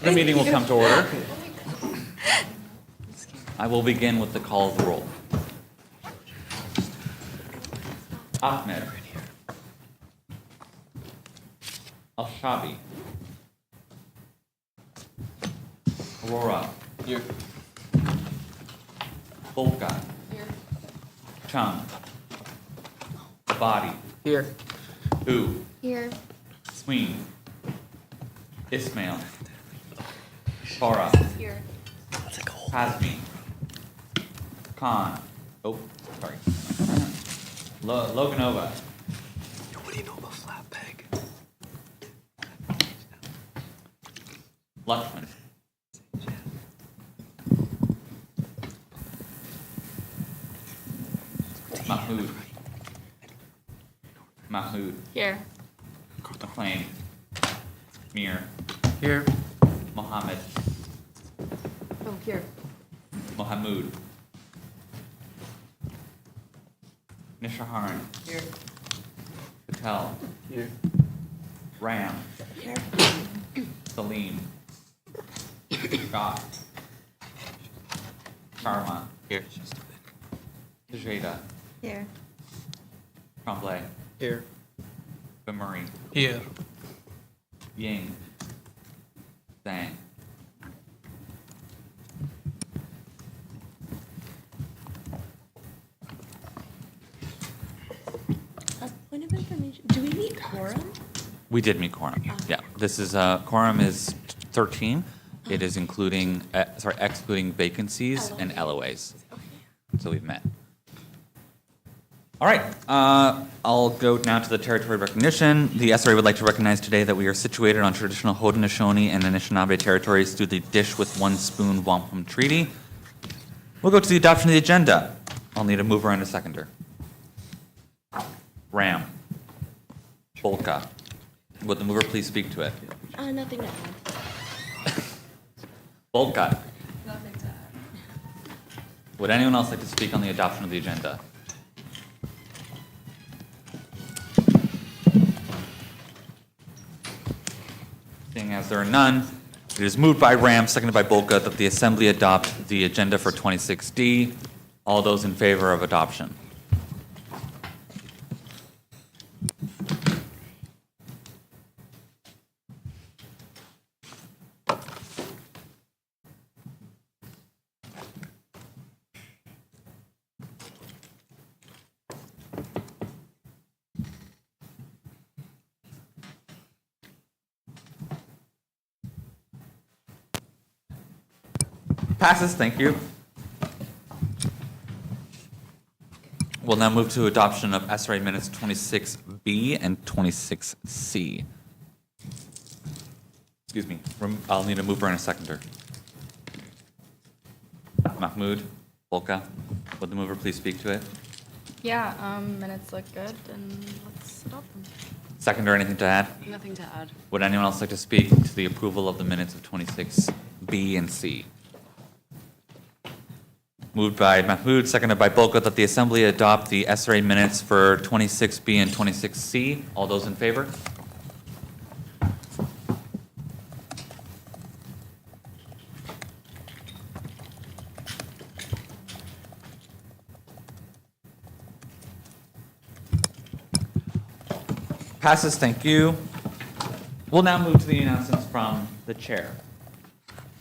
The meeting will come to order. I will begin with the call of the roll. Ahmed. Al-Shabi. Aurora. Here. Volka. Here. Chung. Body. Here. Hu. Here. Sween. Ismail. Farah. Here. Hazmi. Khan. Oh, sorry. Loganova. What do you know about flat peg? Luxman. Mahmood. Mahmood. Here. McLean. Mir. Here. Mohammed. Oh, here. Mohamud. Nishaharan. Here. Patel. Here. Ram. Here. Salim. Scott. Sharma. Here. Tejada. Here. Tremblay. Here. Bemurray. Here. Ying. Zhang. Point of information. Do we need quorum? We did meet quorum. Yeah, this is quorum is 13. It is including excluding vacancies and LOAs. Okay. So we've met. All right, I'll go now to the territory recognition. The SRA would like to recognize today that we are situated on traditional Haudenosaunee and Anishinaabe territories through the Dish with One Spoon Wampum Treaty. We'll go to the adoption of the agenda. I'll need a mover and a seconder. Ram. Bolka. Would the mover please speak to it? Nothing to add. Bolka. Nothing to add. Would anyone else like to speak on the adoption of the agenda? Seeing as there are none, it is moved by Ram, seconded by Bolka, that the Assembly adopt the agenda for 26D. All those in favor of adoption? Passes, thank you. We'll now move to adoption of SRA minutes 26B and 26C. Excuse me, I'll need a mover and a seconder. Mahmood, Bolka, would the mover please speak to it? Yeah, minutes look good, and let's adopt them. Seconder, anything to add? Nothing to add. Would anyone else like to speak to the approval of the minutes of 26B and C? Moved by Mahmood, seconded by Bolka, that the Assembly adopt the SRA minutes for 26B and 26C. All those in favor? Passes, thank you. We'll now move to the announcements from the chair.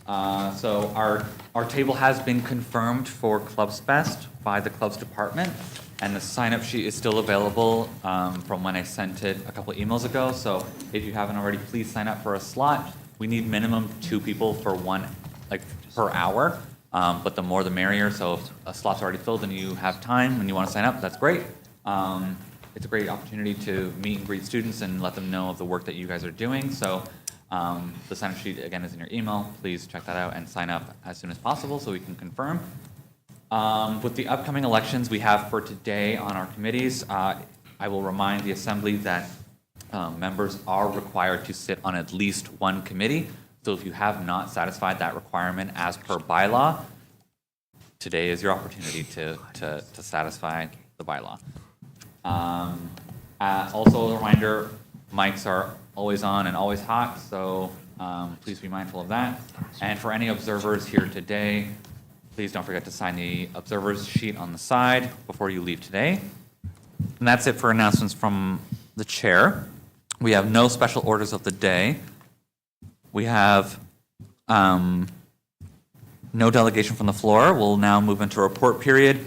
So our table has been confirmed for Clubs Fest by the Clubs Department, and the sign-up sheet is still available from when I sent it a couple emails ago. So if you haven't already, please sign up for a slot. We need minimum 2 people for per hour, but the more the merrier. So if a slot's already filled and you have time and you want to sign up, that's great. It's a great opportunity to meet and greet students and let them know of the work that you guys are doing. So the sign-up sheet, again, is in your email. Please check that out and sign up as soon as possible so we can confirm. With the upcoming elections we have for today on our committees, I will remind the Assembly that members are required to sit on at least one committee. So if you have not satisfied that requirement as per bylaw, today is your opportunity to satisfy the bylaw. Also a reminder, mics are always on and always hot, so Please be mindful of that. And for any observers here today, please don't forget to sign the observers sheet on the side before you leave today. And that's it for announcements from the chair. We have no special orders of the day. We have no delegation from the floor. We'll now move into report period.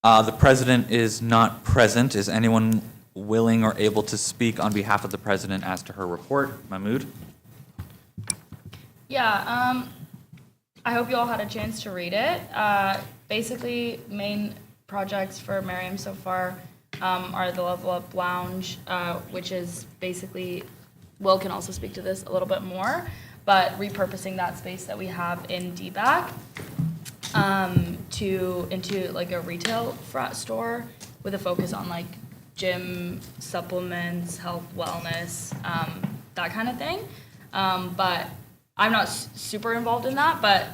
The president is not present. Is anyone willing or able to speak on behalf of the president as to her report? Mahmood? Yeah, I hope you all had a chance to read it. Basically, main projects for Miriam so far are the Level Up Lounge, which is basically, Will can also speak to this a little bit more, but repurposing that space that we have in DBAC into like a retail store with a focus on like gym, supplements, health, wellness, that kind of thing. But I'm not super involved in that, but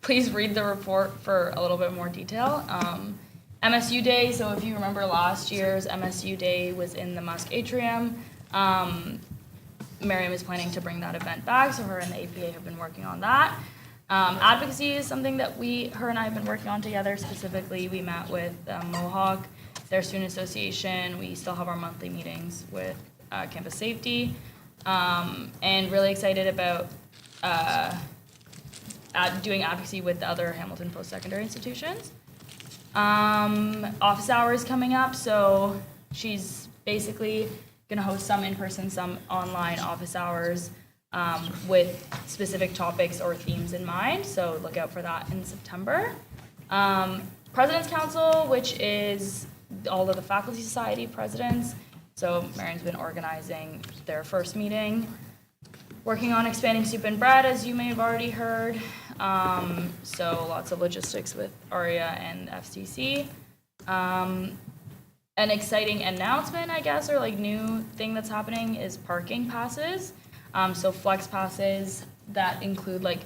please read the report for a little bit more detail. MSU Day, so if you remember last year's MSU Day was in the Musk Atrium. Miriam is planning to bring that event back, so her and the APA have been working on that. Advocacy is something that her and I have been working on together. Specifically, we met with Mohawk, their student association. We still have our monthly meetings with campus safety, and really excited about doing advocacy with the other Hamilton post-secondary institutions. Office hours coming up, so she's basically gonna host some in-person, some online office hours with specific topics or themes in mind, so look out for that in September. President's Council, which is all of the Faculty Society presidents, so Marion's been organizing their first meeting. Working on expanding soup and bread, as you may have already heard. So lots of logistics with ARIA and FCC. An exciting announcement, I guess, or like new thing that's happening is parking passes. So flex passes that include like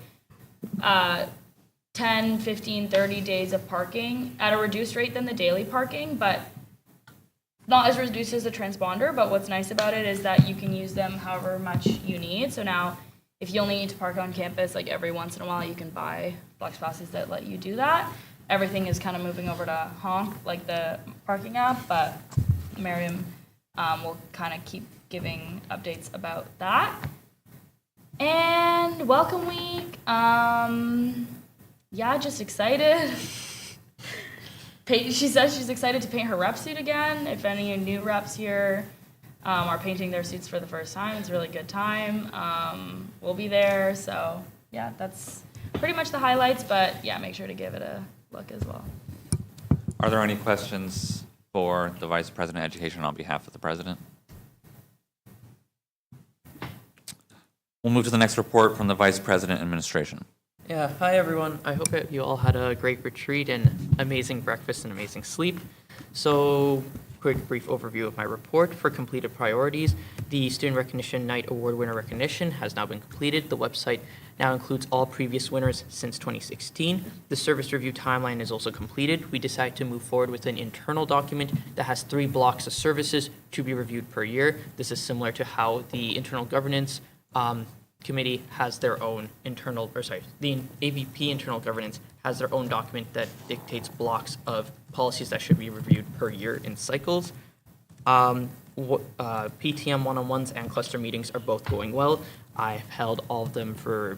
10, 15, 30 days of parking at a reduced rate than the daily parking, but not as reduced as the transponder. But what's nice about it is that you can use them however much you need. So now if you only need to park on campus like every once in a while, you can buy flex passes that let you do that. Everything is kind of moving over to Honk, like the parking app, but Miriam will kind of keep giving updates about that. And welcome week, yeah, just excited. She says she's excited to paint her rep suit again. If any new reps here are painting their suits for the first time, it's a really good time. We'll be there, so yeah, that's pretty much the highlights, but yeah, make sure to give it a look as well. Are there any questions for the Vice President of Education on behalf of the President? We'll move to the next report from the Vice President Administration. Yeah, hi everyone. I hope that you all had a great retreat and amazing breakfast and amazing sleep. So, quick brief overview of my report. For completed priorities, the Student Recognition Night Award winner recognition has now been completed. The website now includes all previous winners since 2016. The service review timeline is also completed. We decided to move forward with an internal document that has 3 blocks of services to be reviewed per year. This is similar to how the internal governance committee has their own internal, the AVP internal governance has their own document that dictates blocks of policies that should be reviewed per year in cycles. PTM one-on-ones and cluster meetings are both going well. I've held all of them for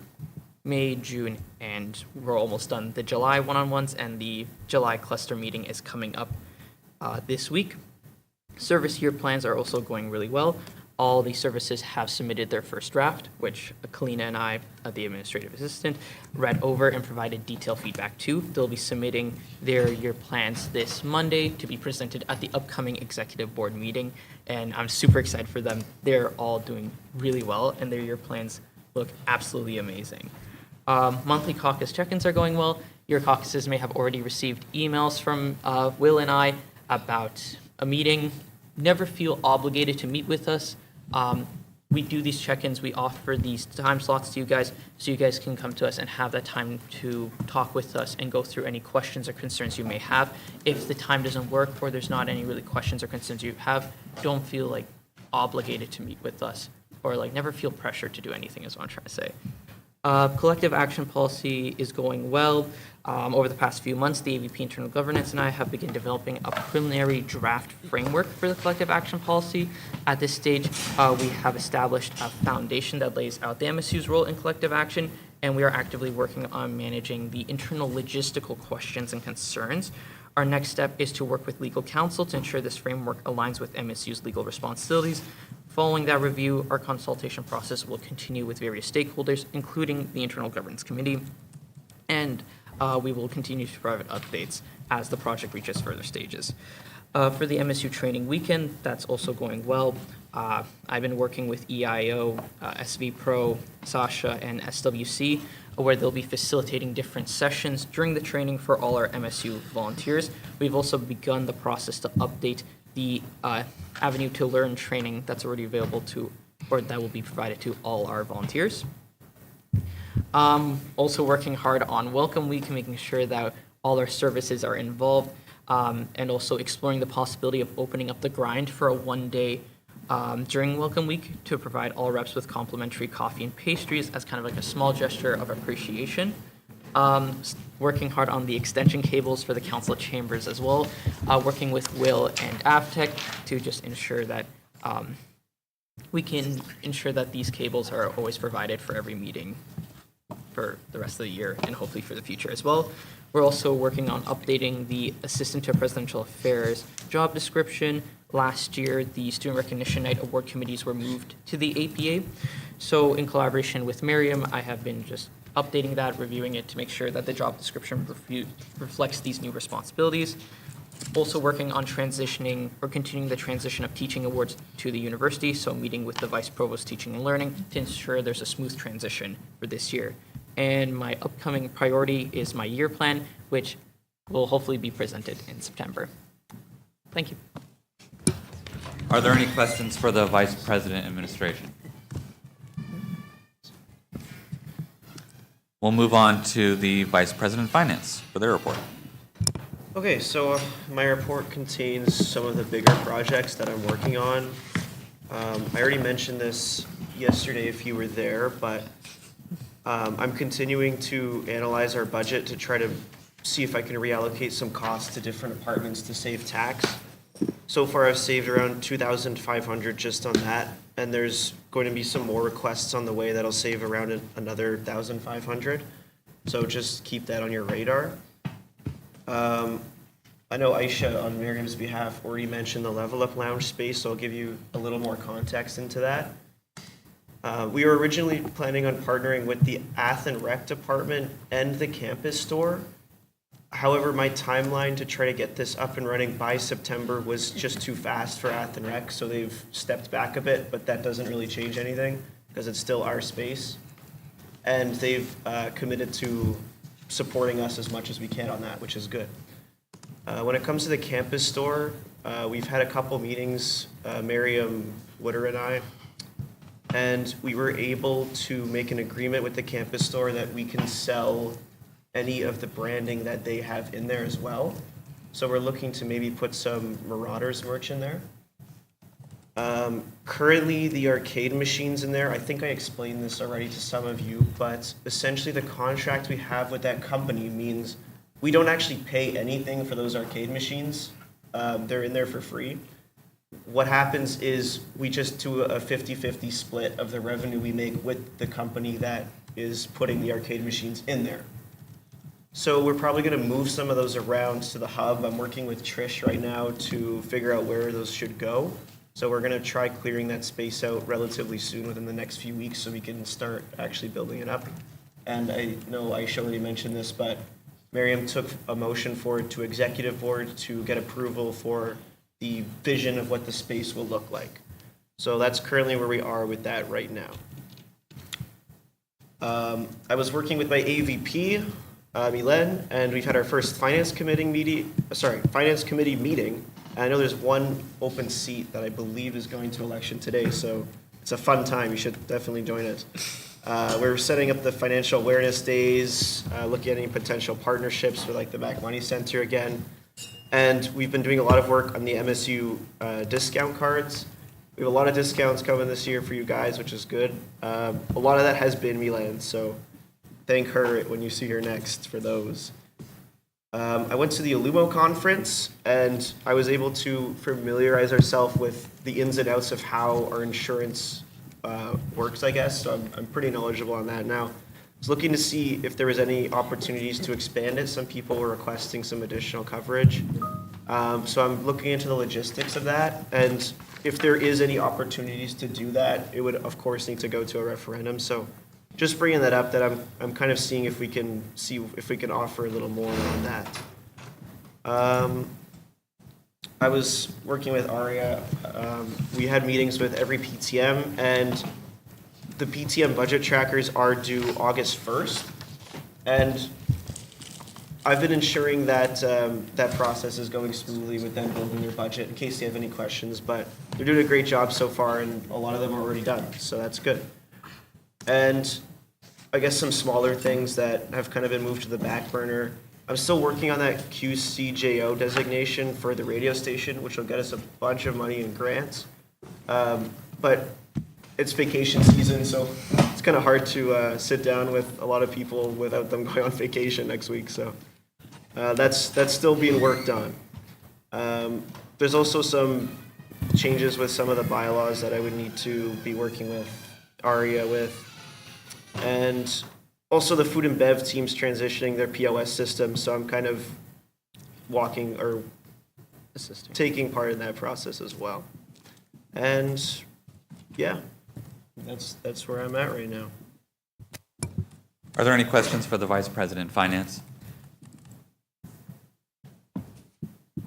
May, June, and we're almost done. The July one-on-ones and the July cluster meeting is coming up this week. Service year plans are also going really well. All the services have submitted their first draft, which Kalina and I, the administrative assistant, read over and provided detailed feedback to. They'll be submitting their year plans this Monday to be presented at the upcoming executive board meeting, and I'm super excited for them. They're all doing really well, and their year plans look absolutely amazing. Monthly caucus check-ins are going well. Your caucuses may have already received emails from Will and I about a meeting. Never feel obligated to meet with us. We do these check-ins, we offer these time slots to you guys so you guys can come to us and have that time to talk with us and go through any questions or concerns you may have. If the time doesn't work or there's not any really questions or concerns you have, don't feel like obligated to meet with us. or like never feel pressure to do anything is what I'm trying to say. Collective action policy is going well. Over the past few months, the AVP Internal Governance and I have begun developing a preliminary draft framework for the collective action policy. At this stage, we have established a foundation that lays out the MSU's role in collective action, and we are actively working on managing the internal logistical questions and concerns. Our next step is to work with legal counsel to ensure this framework aligns with MSU's legal responsibilities. Following that review, our consultation process will continue with various stakeholders, including the Internal Governance Committee, and we will continue to provide updates as the project reaches further stages. For the MSU Training Weekend, that's also going well. I've been working with EIO, SV Pro, Sasha, and SWC, where they'll be facilitating different sessions during the training for all our MSU volunteers. We've also begun the process to update the Avenue to Learn training that's already available to, or that will be provided to all our volunteers. Also working hard on Welcome Week, making sure that all our services are involved, and also exploring the possibility of opening up the grind for a one-day during Welcome Week to provide all reps with complimentary coffee and pastries as kind of like a small gesture of appreciation. Working hard on the extension cables for the council chambers as well, working with Will and Avtech to just ensure that we can ensure that these cables are always provided for every meeting for the rest of the year and hopefully for the future as well. We're also working on updating the Assistant to Presidential Affairs job description. Last year, the Student Recognition Night Award committees were moved to the APA. So in collaboration with Miriam, I have been just updating that, reviewing it to make sure that the job description reflects these new responsibilities. Also working on transitioning or continuing the transition of teaching awards to the university, so meeting with the Vice Provost Teaching and Learning to ensure there's a smooth transition for this year. And my upcoming priority is my year plan, which will hopefully be presented in September. Thank you. Are there any questions for the Vice President Administration? We'll move on to the Vice President Finance for their report. Okay, so my report contains some of the bigger projects that I'm working on. I already mentioned this yesterday if you were there, but I'm continuing to analyze our budget to try to see if I can reallocate some costs to different departments to save tax. So far, I've saved around $2,500 just on that, and there's going to be some more requests on the way that'll save around another $1,500. So just keep that on your radar. I know Aisha, on Miriam's behalf, already mentioned the Level Up Lounge space, so I'll give you a little more context into that. We were originally planning on partnering with the Ath and Rec department and the campus store. However, my timeline to try to get this up and running by September was just too fast for Ath and Rec, so they've stepped back a bit, but that doesn't really change anything because it's still our space. And they've committed to supporting us as much as we can on that, which is good. When it comes to the campus store, we've had a couple meetings, Miriam, Wooder, and I, and we were able to make an agreement with the campus store that we can sell any of the branding that they have in there as well. So we're looking to maybe put some Marauders merch in there. Currently, the arcade machines in there, I think I explained this already to some of you, but essentially the contract we have with that company means we don't actually pay anything for those arcade machines. They're in there for free. What happens is we just do a 50-50 split of the revenue we make with the company that is putting the arcade machines in there. So we're probably going to move some of those around to the hub. I'm working with Trish right now to figure out where those should go. So we're going to try clearing that space out relatively soon within the next few weeks so we can start actually building it up. And I know Aisha already mentioned this, but Miriam took a motion forward to executive board to get approval for the vision of what the space will look like. So that's currently where we are with that right now. I was working with my AVP, Milen, and we've had our first finance committee meeting. And I know there's one open seat that I believe is going to election today, so it's a fun time. You should definitely join it. We're setting up the financial awareness days, looking at any potential partnerships with like the Back Money Center again. And we've been doing a lot of work on the MSU discount cards. We have a lot of discounts coming this year for you guys, which is good. A lot of that has been Milan, so thank her when you see her next for those. I went to the Illumo conference, and I was able to familiarize ourselves with the ins and outs of how our insurance works, I guess. So I'm pretty knowledgeable on that now. I was looking to see if there was any opportunities to expand it. Some people were requesting some additional coverage. So I'm looking into the logistics of that, and if there is any opportunities to do that, it would of course need to go to a referendum. So just bringing that up, that I'm kind of seeing if we can offer a little more on that. I was working with Aria. We had meetings with every PTM, and the PTM budget trackers are due August 1st, and I've been ensuring that that process is going smoothly with them building their budget in case they have any questions, but they're doing a great job so far, and a lot of them are already done, so that's good. And I guess some smaller things that have kind of been moved to the back burner. I'm still working on that QCJO designation for the radio station, which will get us a bunch of money in grants. But it's vacation season, so it's kind of hard to sit down with a lot of people without them going on vacation next week. So that's still being worked on. There's also some changes with some of the bylaws that I would need to be working with Aria with. And also the food and bev team's transitioning their POS system, so I'm kind of taking part in that process as well. And yeah, that's where I'm at right now. Are there any questions for the Vice President, Finance?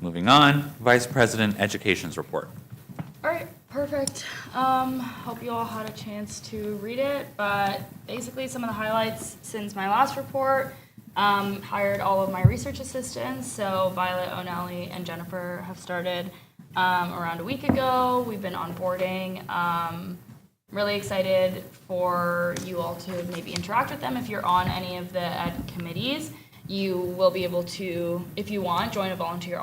Moving on, Vice President, Education's report. All right, perfect. Hope you all had a chance to read it, but basically some of the highlights since my last report, hired all of my research assistants, so Violet, O'Nally, and Jennifer have started around a week ago. We've been onboarding. Really excited for you all to maybe interact with them. If you're on any of the ed committees, you will be able to, if you want, join a volunteer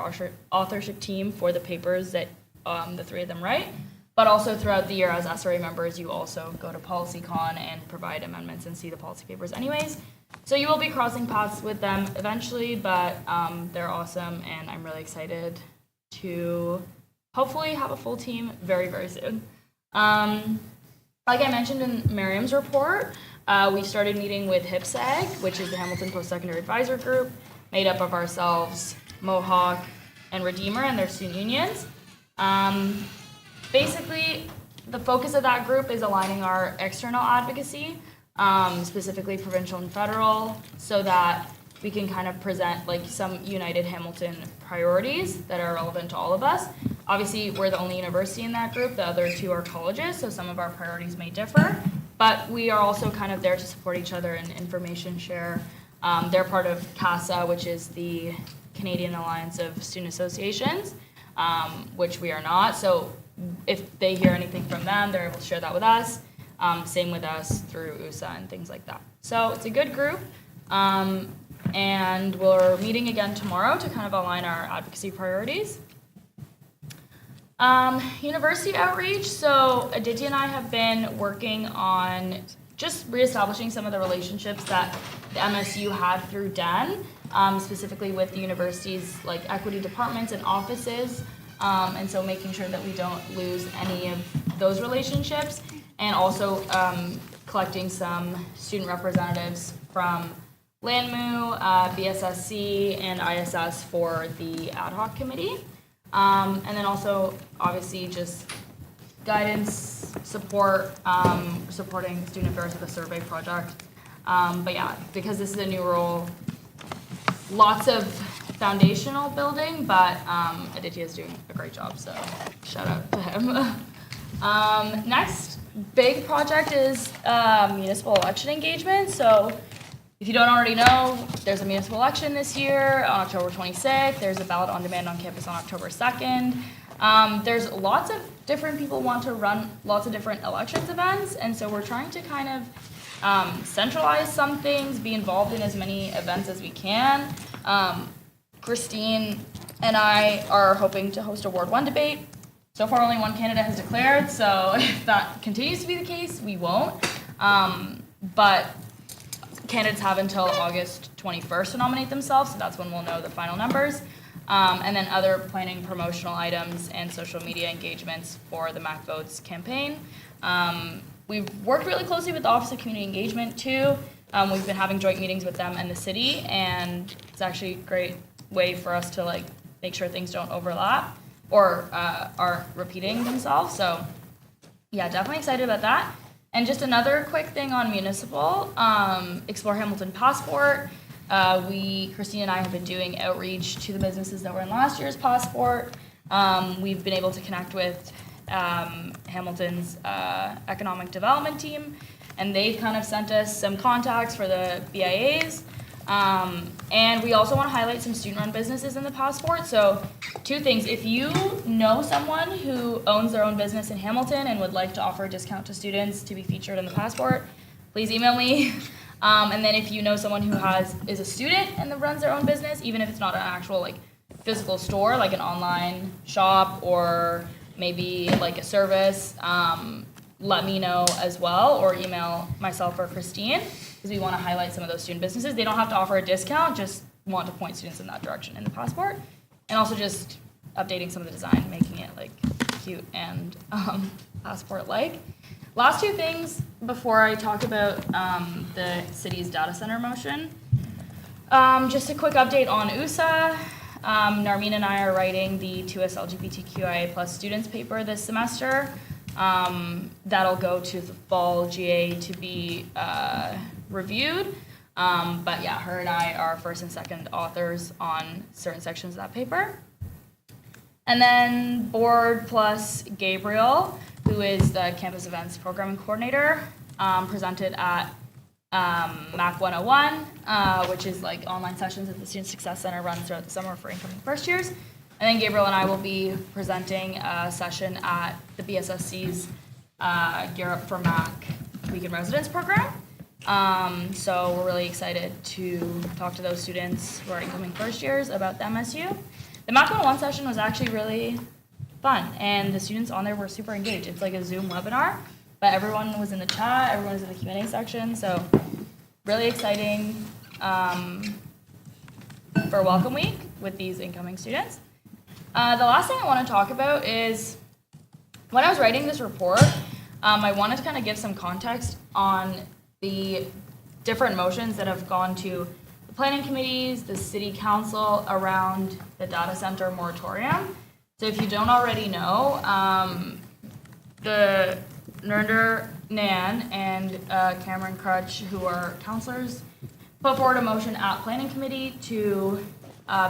authorship team for the papers that the three of them write. But also throughout the year as SRA members, you also go to PolicyCon and provide amendments and see the policy papers anyways. So you will be crossing paths with them eventually, but they're awesome, and I'm really excited to hopefully have a full team very, very soon. Like I mentioned in Miriam's report, we started meeting with HIPSAG, which is the Hamilton Post-Secondary Advisor Group, made up of ourselves, Mohawk, and Redeemer and their student unions. Basically, the focus of that group is aligning our external advocacy, specifically provincial and federal, so that we can kind of present like some United Hamilton priorities that are relevant to all of us. Obviously, we're the only university in that group. The other two are colleges, so some of our priorities may differ. But we are also kind of there to support each other and information share. They're part of CASA, which is the Canadian Alliance of Student Associations, which we are not. So if they hear anything from them, they're able to share that with us. Same with us through USA and things like that. So it's a good group. And we're meeting again tomorrow to kind of align our advocacy priorities. University outreach. So Aditya and I have been working on just reestablishing some of the relationships that the MSU had through DEN, specifically with the university's like equity departments and offices. And so making sure that we don't lose any of those relationships, and also collecting some student representatives from LANMU, BSSC, and ISS for the ad hoc committee. And then also, obviously, just guidance, support, supporting student affairs with the survey project. But yeah, because this is a new role, lots of foundational building, but Aditya is doing a great job, so shout out to him. Next big project is municipal election engagement. So if you don't already know, there's a municipal election this year on October 26th. There's a ballot on demand on campus on October 2nd. There's lots of different people want to run lots of different elections events, and so we're trying to kind of centralize some things, be involved in as many events as we can. Christine and I are hoping to host a Ward 1 debate So far, only one candidate has declared, so if that continues to be the case, we won't. But candidates have until August 21st to nominate themselves, so that's when we'll know the final numbers. And then other planning promotional items and social media engagements for the Mac Votes campaign. We've worked really closely with the Office of Community Engagement too. We've been having joint meetings with them and the city, and it's actually a great way for us to like make sure things don't overlap or are repeating themselves. So yeah, definitely excited about that. And just another quick thing on municipal, Explore Hamilton Passport. Christine and I have been doing outreach to the businesses that were in last year's passport. We've been able to connect with Hamilton's economic development team, and they've kind of sent us some contacts for the BIAs. And we also want to highlight some student-run businesses in the passport. So 2 things. If you know someone who owns their own business in Hamilton and would like to offer a discount to students to be featured in the passport, please email me. And then if you know someone who is a student and runs their own business, even if it's not an actual like physical store, like an online shop or maybe like a service, let me know as well, or email myself or Christine, because we want to highlight some of those student businesses. They don't have to offer a discount, just want to point students in that direction in the passport. And also just updating some of the design, making it like cute and passport-like. Last 2 things before I talk about the city's data center motion. Just a quick update on USA. Narmeen and I are writing the 2S LGBTQIA+ students paper this semester. That'll go to the fall GA to be reviewed. But yeah, her and I are first and second authors on certain sections of that paper. And then board plus Gabriel, who is the campus events programming coordinator, presented at MAC 101, which is like online sessions that the Student Success Center runs throughout the summer for incoming first years. And then Gabriel and I will be presenting a session at the BSSC's Gear Up for MAC Week in Residence program. So we're really excited to talk to those students who are incoming first years about the MSU. The MAC 101 session was actually really fun, and the students on there were super engaged. It's like a Zoom webinar, but everyone was in the chat, everyone was in the Q&A section, so really exciting for Welcome Week with these incoming students. The last thing I want to talk about is, when I was writing this report, I wanted to kind of give some context on the different motions that have gone to the planning committees, the city council around the data center moratorium. So if you don't already know, the Nurinder Nan and Cameron Crutch, who are counselors, put forward a motion at planning committee to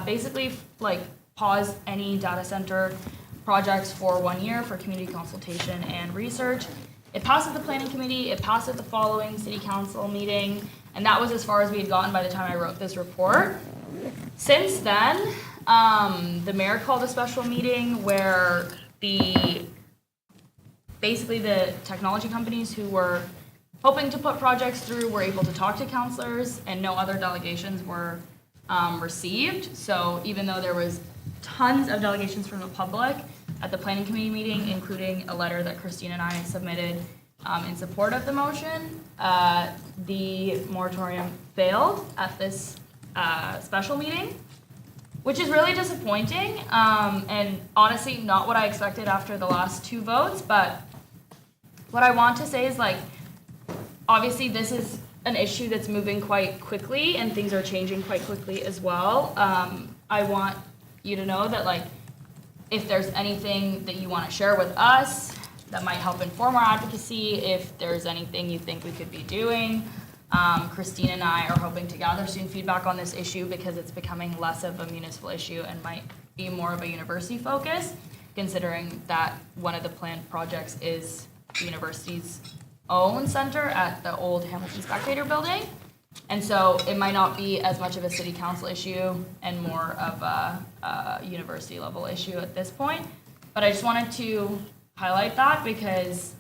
basically like pause any data center projects for 1 year for community consultation and research. It passed at the planning committee, it passed at the following city council meeting, and that was as far as we had gotten by the time I wrote this report. Since then, the mayor called a special meeting where basically the technology companies who were hoping to put projects through were able to talk to counselors, and no other delegations were received. So even though there was tons of delegations from the public at the planning committee meeting, including a letter that Christine and I submitted in support of the motion, the moratorium failed at this special meeting, which is really disappointing, and honestly not what I expected after the last 2 votes. But what I want to say is, like, obviously this is an issue that's moving quite quickly and things are changing quite quickly as well. I want you to know that, like, if there's anything that you want to share with us that might help inform our advocacy, if there's anything you think we could be doing, Christine and I are hoping to gather student feedback on this issue because it's becoming less of a municipal issue and might be more of a university focus, considering that one of the planned projects is the university's own center at the old Hamilton Spectator building. And so it might not be as much of a city council issue and more of a university level issue at this point. But I just wanted to highlight that because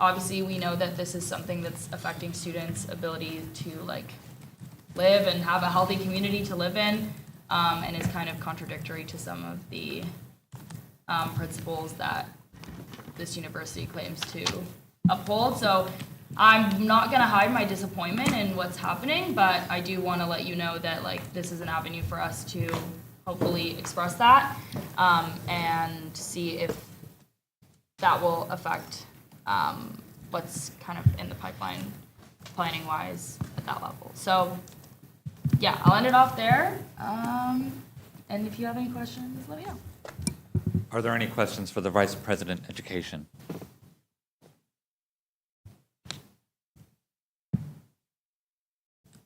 obviously we know that this is something that's affecting students' ability to like live and have a healthy community to live in, and is kind of contradictory to some of the principles that this university claims to uphold. So I'm not gonna hide my disappointment in what's happening, but I do want to let you know that like this is an avenue for us to hopefully express that and see if that will affect what's kind of in the pipeline planning wise at that level. So yeah, I'll end it off there. And if you have any questions, let me know. Are there any questions for the Vice President Education?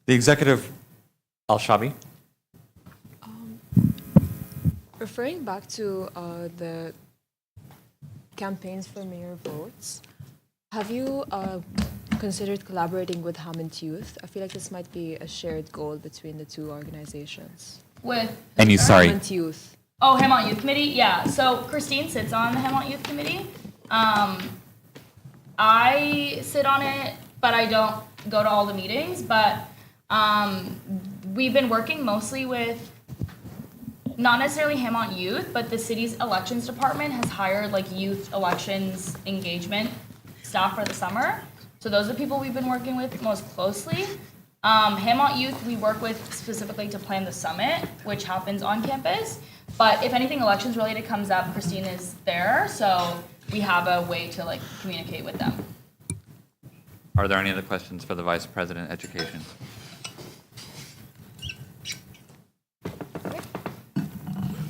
The executive, Al-Shabi? Referring back to the campaigns for mayor votes, have you considered collaborating with Hammond Youth? I feel like this might be a shared goal between the two organizations. With And you, sorry, Hammond Youth. Oh, Hemont Youth Committee? Yeah. So Christine sits on the Hemont Youth Committee. I sit on it, but I don't go to all the meetings. But we've been working mostly with not necessarily Hemont Youth, but the city's elections department has hired like youth elections engagement staff for the summer. So those are the people we've been working with most closely. Hemont Youth we work with specifically to plan the summit, which happens on campus. But if anything elections related comes up, Christine is there, so we have a way to like communicate with them. are there any other questions for the Vice President Education?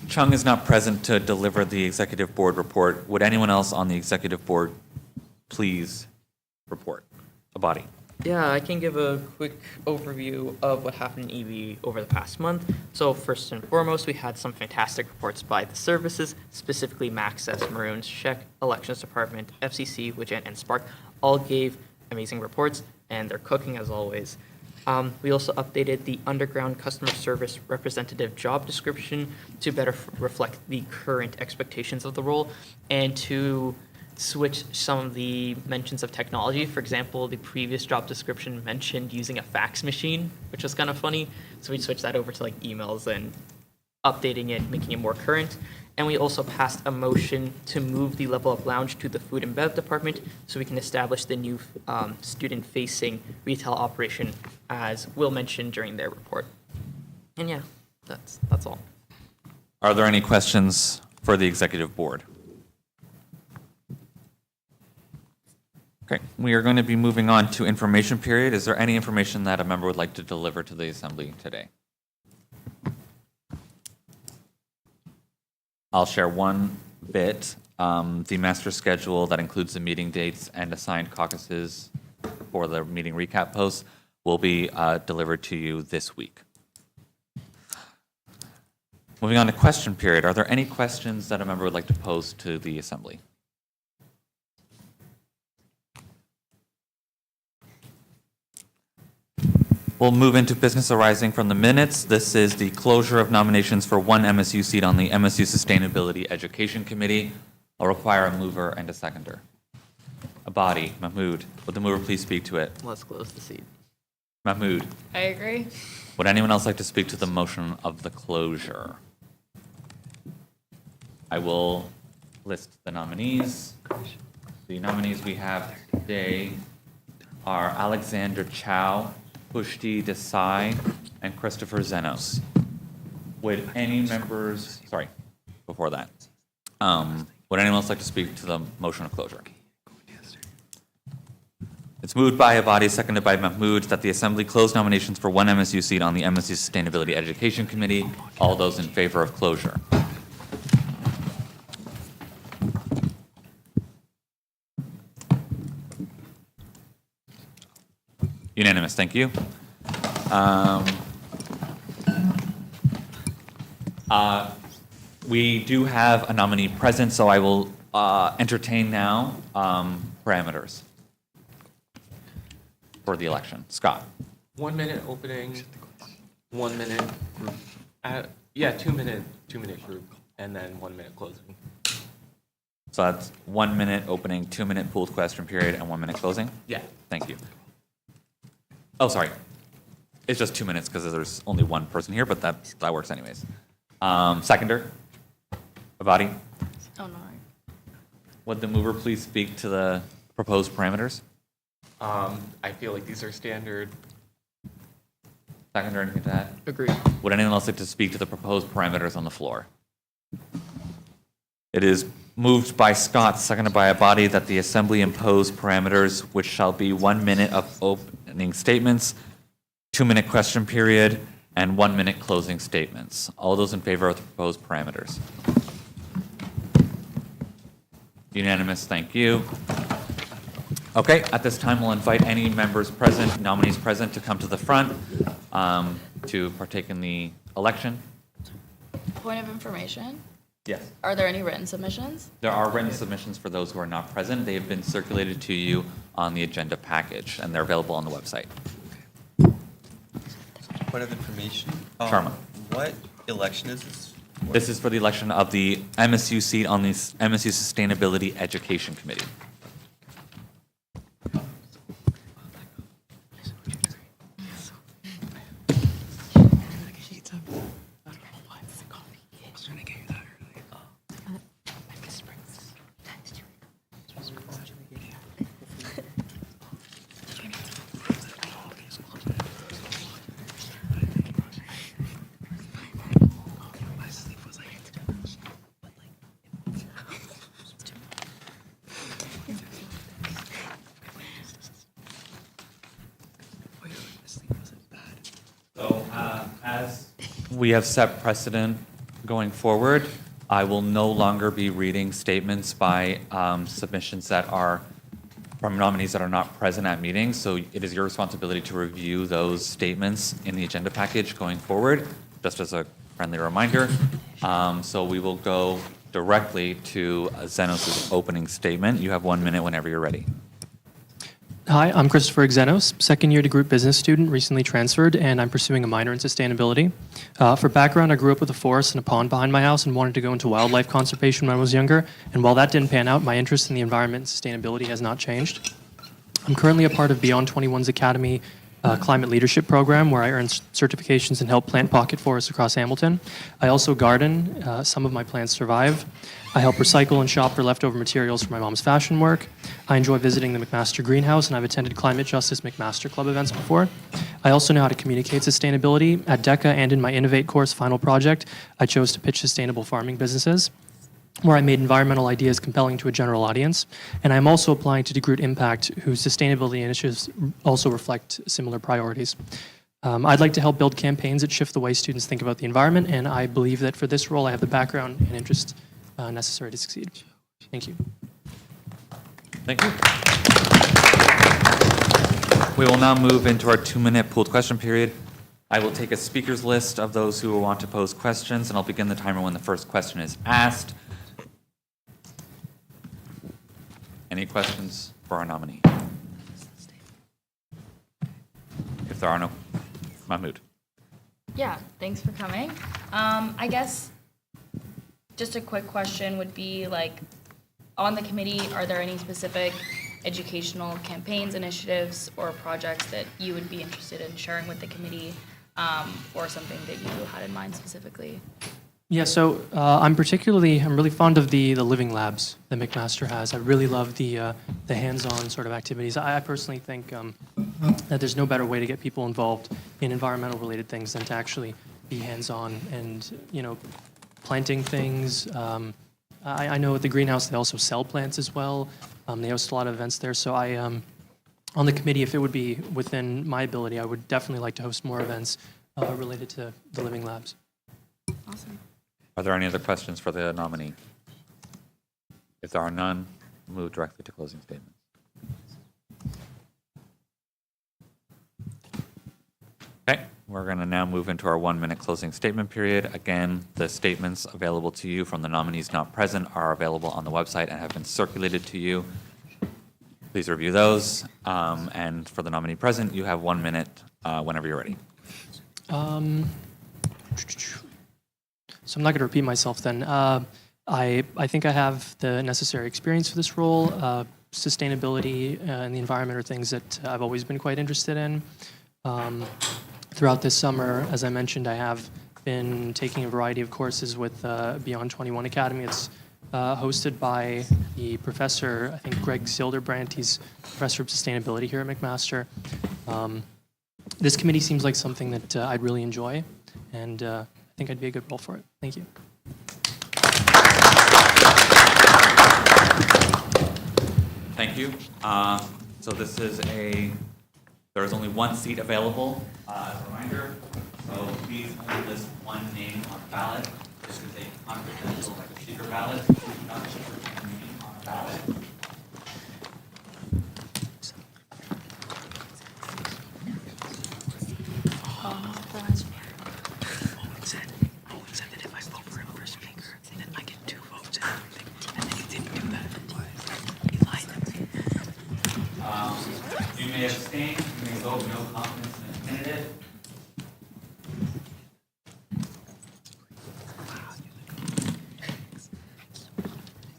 Chung is not present to deliver the executive board report. Would anyone else on the executive board please report? Abadi. Yeah, I can give a quick overview of what happened in EB over the past month. So first and foremost, we had some fantastic reports by the services, specifically Maxis, Maroons, Sheck, Elections Department, FCC, Widget, and Spark all gave amazing reports, and they're cooking as always. We also updated the underground customer service representative job description to better reflect the current expectations of the role and to switch some of the mentions of technology. For example, the previous job description mentioned using a fax machine, which was kind of funny. So we switched that over to like emails and updating it, making it more current. And we also passed a motion to move the Level Up Lounge to the Food and Bev department so we can establish the new student-facing retail operation, as Will mentioned during their report. And yeah, that's all. Are there any questions for the executive board? Okay, we are going to be moving on to information period. Is there any information that a member would like to deliver to the assembly today? I'll share one bit. The master schedule that includes the meeting dates and assigned caucuses for the meeting recap posts will be delivered to you this week. Moving on to question period. Are there any questions that a member would like to pose to the assembly? We'll move into business arising from the minutes. This is the closure of nominations for one MSU seat on the MSU Sustainability Education Committee. I'll require a mover and a seconder. Abadi, Mahmood, would the mover please speak to it? Let's close the seat. Mahmood, I agree. would anyone else like to speak to the motion of the closure? I will list the nominees. The nominees we have today are Alexander Chow, Pushti Desai, and Christopher Zenos. Would any members, sorry, before that, would anyone else like to speak to the motion of closure? It's moved by Abadi, seconded by Mahmood, that the Assembly close nominations for one MSU seat on the MSU Sustainability Education Committee. All those in favor of closure? Unanimous, thank you. We do have a nominee present, so I will entertain now parameters for the election. Scott. 1 minute opening, 1 minute group. 2 minute group, and then 1 minute closing. So that's 1 minute opening, 2 minute pooled question period, and 1 minute closing? Yeah. Thank you. Oh, sorry. It's just 2 minutes because there's only one person here, but that works anyways. Seconder? Abadi? Oh, no. Would the mover please speak to the proposed parameters? I feel like these are standard. Second or anything to that? Agreed. Would anyone else like to speak to the proposed parameters on the floor? It is moved by Scott, seconded by Abadi, that the assembly impose parameters which shall be 1 minute of opening statements, 2-minute question period, and 1-minute closing statements. All those in favor of the proposed parameters? Unanimous, thank you. Okay, at this time, we'll invite any members present, nominees present, to come to the front to partake in the election. Point of information, Yes. are there any written submissions? There are written submissions for those who are not present. They have been circulated to you on the agenda package, and they're available on the website. Point of information. Sharma. What election is this? This is for the election of the MSU seat on the MSU Sustainability Education Committee. So as we have set precedent going forward, I will no longer be reading statements by submissions that are from nominees that are not present at meetings. So it is your responsibility to review those statements in the agenda package going forward, just as a friendly reminder. So we will go directly to Zenos' opening statement. You have 1 minute whenever you're ready. Hi, I'm Christopher Xenos, second-year degree business student, recently transferred, and I'm pursuing a minor in sustainability. For background, I grew up with a forest and a pond behind my house and wanted to go into wildlife conservation when I was younger, and while that didn't pan out, my interest in the environment and sustainability has not changed. I'm currently a part of Beyond 21's Academy Climate Leadership Program, where I earn certifications and help plant pocket forests across Hamilton. I also garden. Some of my plants survive. I help recycle and shop for leftover materials for my mom's fashion work. I enjoy visiting the McMaster Greenhouse, and I've attended Climate Justice McMaster Club events before. I also know how to communicate sustainability. At DECA and in my Innovate course final project, I chose to pitch sustainable farming businesses, where I made environmental ideas compelling to a general audience. And I'm also applying to DeGroote Impact, whose sustainability initiatives also reflect similar priorities. I'd like to help build campaigns that shift the way students think about the environment, and I believe that for this role, I have the background and interest necessary to succeed. Thank you. Thank you. We will now move into our 2-minute pooled question period. I will take a speaker's list of those who want to pose questions, and I'll begin the timer when the first question is asked. Any questions for our nominee? If there are no, Mahmood. Yeah, thanks for coming. I guess just a quick question would be like, on the committee, are there any specific educational campaigns, initiatives, or projects that you would be interested in sharing with the committee, or something that you had in mind specifically? Yeah, so I'm really fond of the living labs that McMaster has. I really love the hands-on sort of activities. I personally think that there's no better way to get people involved in environmental-related things than to actually be hands-on and, planting things. I know at the greenhouse they also sell plants as well. They host a lot of events there. So on the committee, if it would be within my ability, I would definitely like to host more events related to the living labs. Awesome. Are there any other questions for the nominee? If there are none, we'll move directly to closing statements. Okay, we're going to now move into our 1-minute closing statement period. Again, the statements available to you from the nominees not present are available on the website and have been circulated to you. Please review those. And for the nominee present, you have 1 minute whenever you're ready. So I'm not going to repeat myself then. I think I have the necessary experience for this role. Sustainability and the environment are things that I've always been quite interested in. Throughout this summer, as I mentioned, I have been taking a variety of courses with Beyond 21 Academy. It's hosted by the professor, I think Greg Zilderbrandt. He's professor of sustainability here at McMaster. This committee seems like something that I'd really enjoy, and I think I'd be a good role for it. Thank you. Thank you. So there is only one seat available, as a reminder. So please only list one name on the ballot. This is a confidential secret ballot, not secret name on the ballot. You may abstain, you may vote no confidence in the candidate.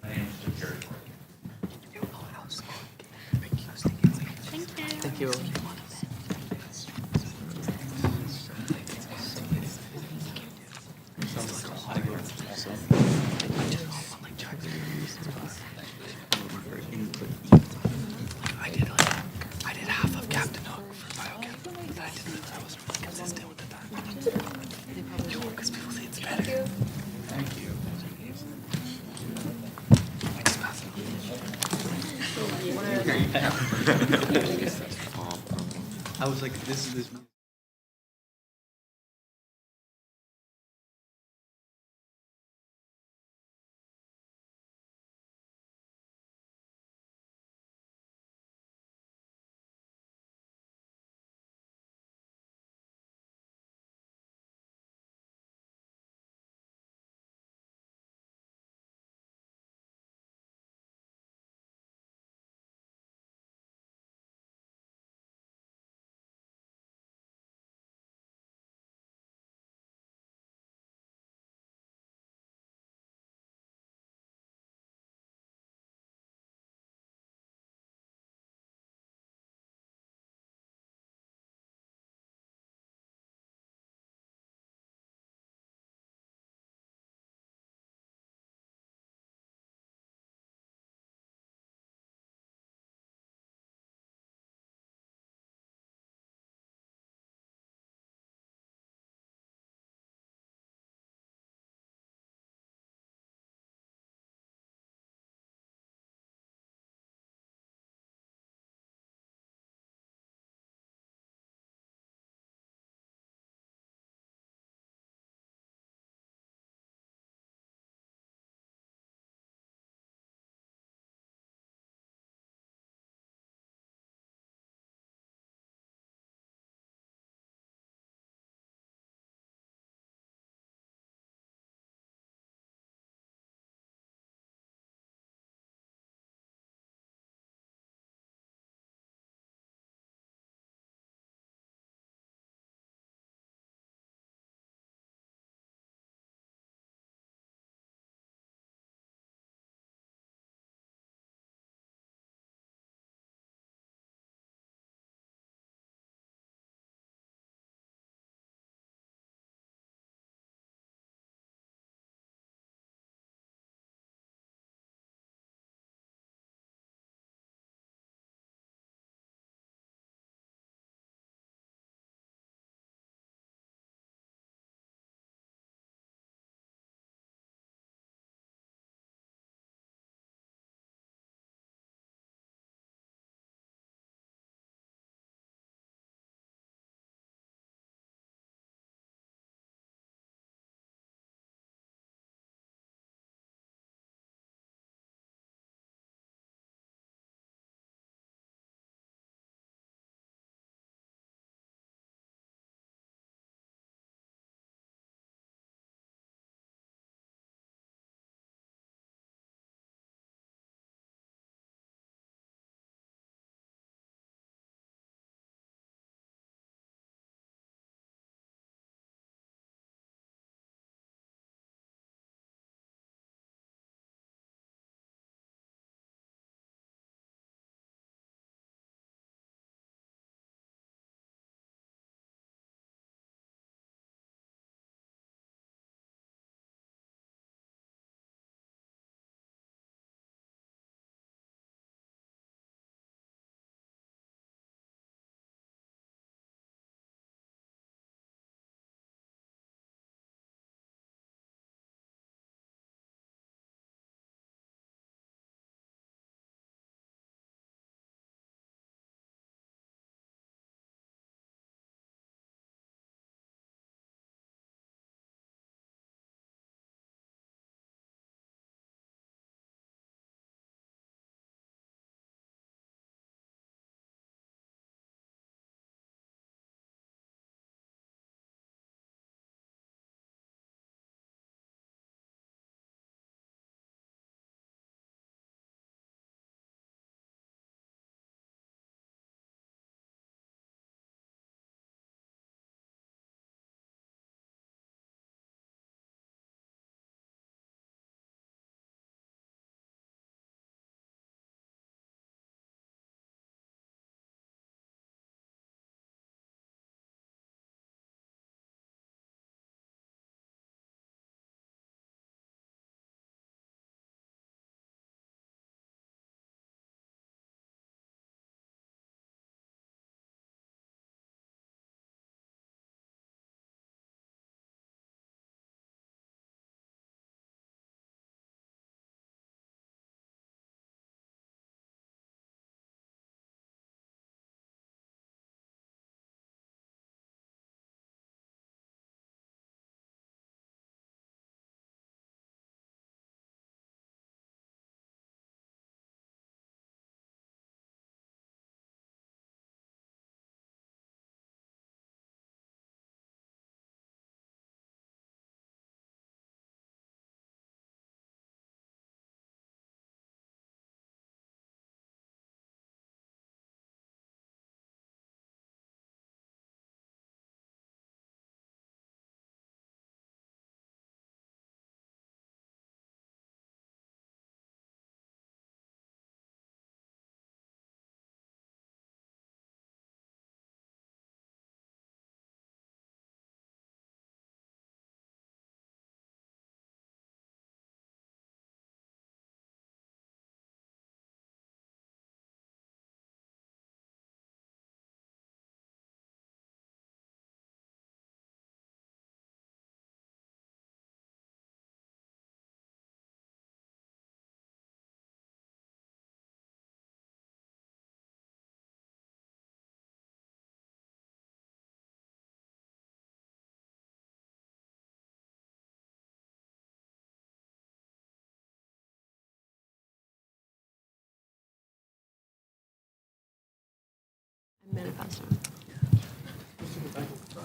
My name is Jerry. Thank you. I was like, this is this.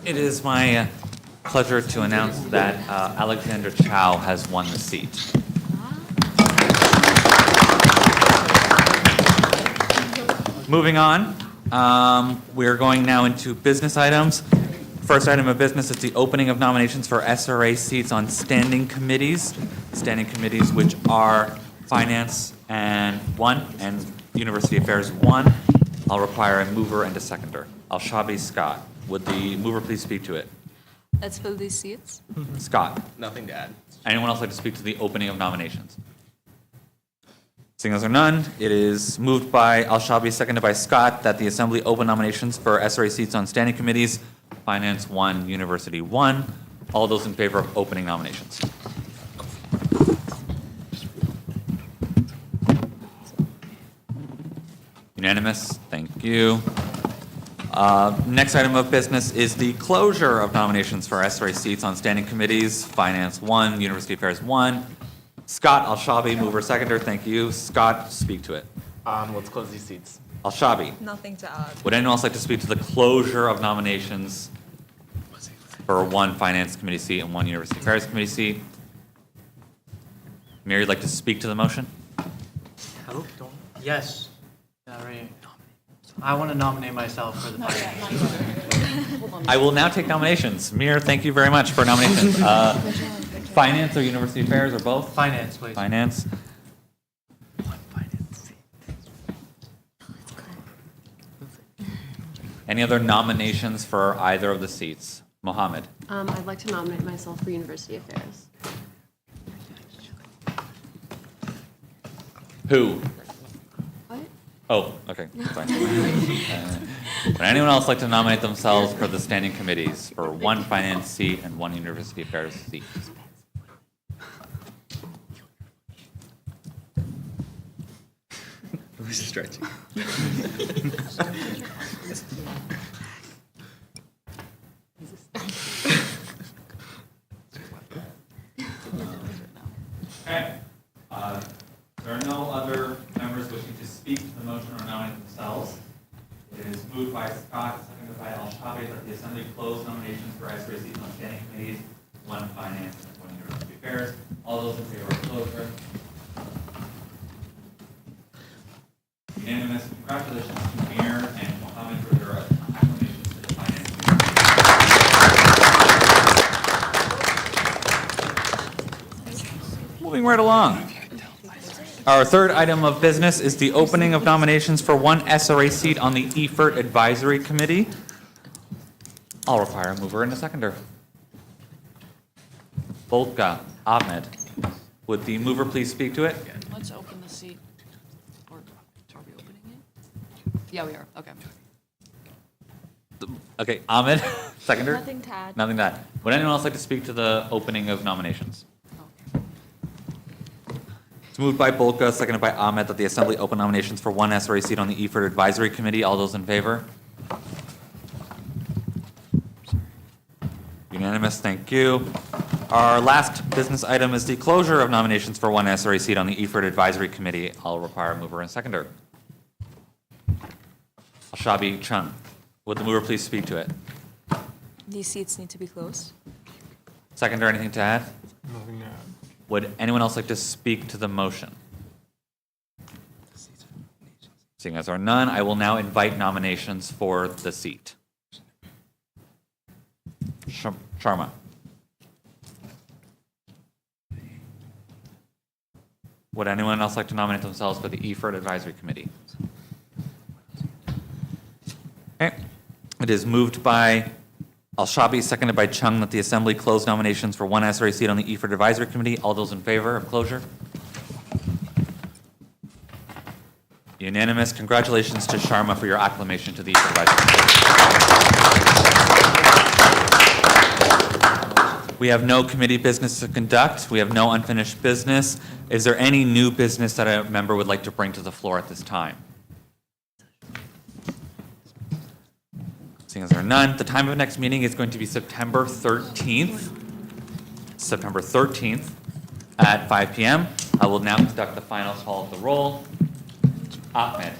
It is my pleasure to announce that Alexander Chow has won the seat. Moving on, we're going now into business items. First item of business is the opening of nominations for SRA seats on standing committees which are Finance and University Affairs 1. I'll require a mover and a seconder. Al-Shabi Scott. Would the mover please speak to it? Let's fill these seats. Scott. Nothing to add. Anyone else like to speak to the opening of nominations? Seeing as there are none, it is moved by Al-Shabi, seconded by Scott, that the Assembly open nominations for SRA seats on standing committees, Finance 1, University 1. All those in favor of opening nominations? Unanimous. Thank you. Next item of business is the closure of nominations for SRA seats on standing committees, Finance 1, University Affairs 1. Scott Al-Shabi, mover, seconder. Thank you. Scott, speak to it. Let's close these seats. Al-Shabi. Nothing to add. Would anyone else like to speak to the closure of nominations for 1 Finance Committee seat and 1 University Affairs Committee seat? Mary, you'd like to speak to the motion? Yes. I want to nominate myself for the finance. I will now take nominations. Mir, thank you very much for nominations. Finance or University Affairs or both? Finance, please. Finance. Any other nominations for either of the seats? Mohammed. I'd like to nominate myself for University Affairs. Who? What? Oh, okay. Sorry. Would anyone else like to nominate themselves for the standing committees for 1 Finance seat and 1 University Affairs seat? Who's stretching? Okay. There are no other members wishing to speak to the motion or nominate themselves. It is moved by Scott, seconded by Al-Shabi, that the Assembly close nominations for SRA seats on standing committees, 1 Finance and 1 University Affairs. All those in favor of closure? Unanimous. Congratulations to Mir and Mohammed for their acclamations to the Finance Committee. Moving right along. Our third item of business is the opening of nominations for 1 SRA seat on the EFERT Advisory Committee. I'll require a mover and a seconder. Volka, Ahmed. Would the mover please speak to it? Let's open the seat. Or are we opening it? Yeah, we are. Okay. Okay, Ahmed, seconder? Nothing to add. Nothing to add. Would anyone else like to speak to the opening of nominations? It's moved by Bolka, seconded by Ahmed, that the Assembly open nominations for 1 SRA seat on the EFERT Advisory Committee. All those in favor? Unanimous, thank you. Our last business item is the closure of nominations for 1 SRA seat on the EFERT Advisory Committee. I'll require a mover and seconder. Al-Shabi Chung. Would the mover please speak to it? These seats need to be closed. Seconder, anything to add? Nothing to add. Would anyone else like to speak to the motion? Seeing as there are none, I will now invite nominations for the seat. Sharma. Would anyone else like to nominate themselves for the EFERT Advisory Committee? Okay. It is moved by Al-Shabi, seconded by Chung, that the Assembly close nominations for 1 SRA seat on the EFERT Advisory Committee. All those in favor of closure? Unanimous. Congratulations to Sharma for your acclamation to the EFERT Advisory Committee. We have no committee business to conduct. We have no unfinished business. Is there any new business that a member would like to bring to the floor at this time? Seeing as there are none, the time of next meeting is going to be September 13th. September 13th at 5 p.m. I will now conduct the final call of the roll. Ahmed.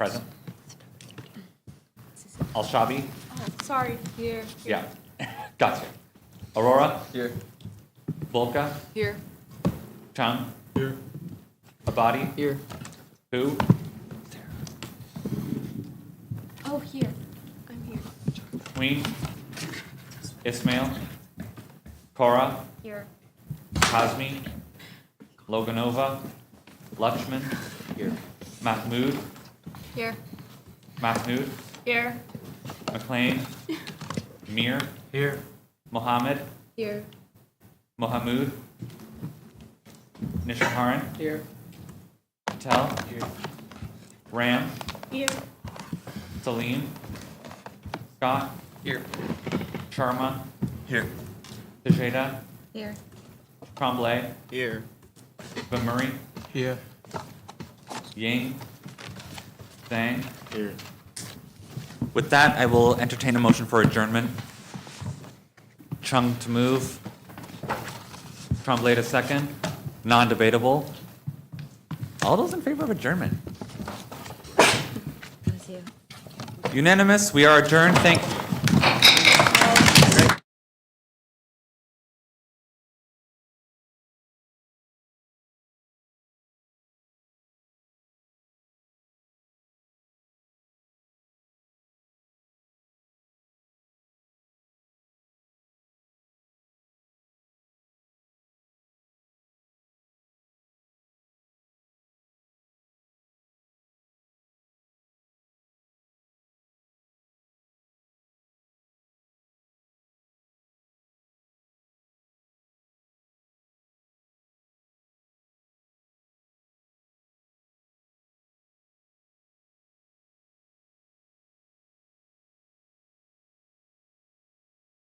Present. Al-Shabi? Sorry, here. Yeah. Gotcha. Aurora? Here. Volka? Here. Chung? Here. Abadi? Here. Who? Oh, here. I'm here. Queen? Ismail? Cora? Here. Hazmi? Loganova? Lakshman? Here. Mahmood? Here. Mahmood? Here. McLean? Mir? Here. Mohammed? Here. Mohamud? Nishaharan? Here. Patel? Here. Ram? Here. Salim? Scott? Here. Sharma? Here. Tejeda? Here. Tremblay? Here. Murray? Here. Ying? Zhang? Here. With that, I will entertain a motion for adjournment. Chung to move. Tremblay to second. Non-debatable. All those in favor of adjournment? That's you. Unanimous, we are adjourned. Thank